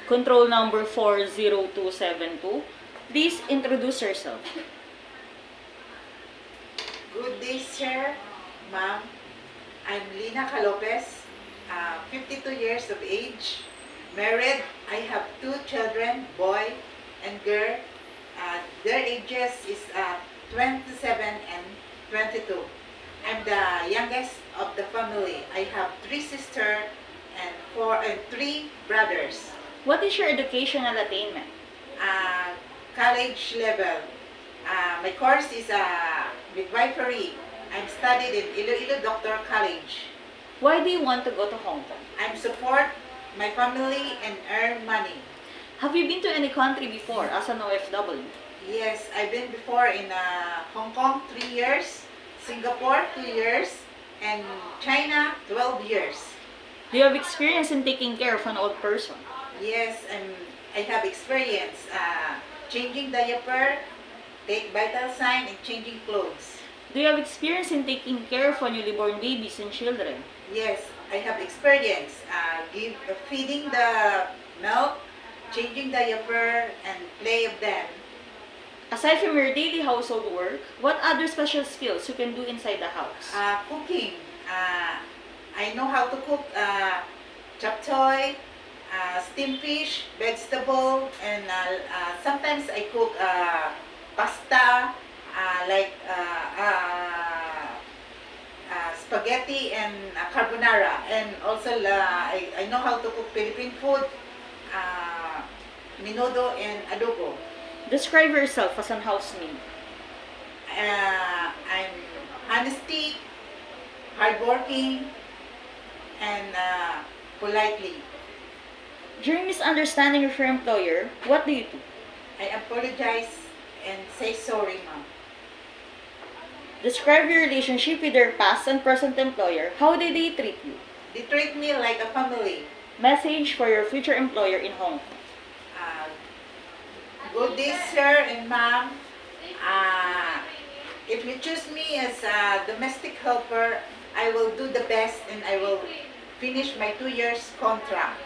control number 40272. Please introduce yourself. Good day, sir, ma'am. I'm Lina Calopez, 52 years of age, married. I have two children, boy and girl. Their ages is 27 and 22. I'm the youngest of the family. I have three sisters and three brothers. What is your educational attainment? College level. My course is midwifery. I'm studied in Iloilo Doctor College. Why do you want to go to Hong Kong? I'm support my family and earn money. Have you been to any country before as an OFW? Yes, I've been before in Hong Kong 3 years, Singapore 2 years, and China 12 years. Do you have experience in taking care of an old person? Yes, I have experience changing diaper, take vital sign, and changing clothes. Do you have experience in taking care of newly born babies and children? Yes, I have experience feeding the milk, changing diaper, and play of them. Aside from your daily household work, what other special skills you can do inside the house? Cooking. I know how to cook chop choy, steamed fish, vegetable, and sometimes I cook pasta, like spaghetti and carbonara. And also I know how to cook Philippine food, menudo and adobo. Describe yourself as an housemaid. I'm honesty, hardworking, and politely. During misunderstanding with your employer, what do you do? I apologize and say sorry, ma'am. Describe your relationship with your past and present employer. How did they treat you? They treat me like a family. Message for your future employer in Hong Kong. Good day, sir and ma'am. If you choose me as a domestic helper, I will do the best and I will finish my 2 years contract.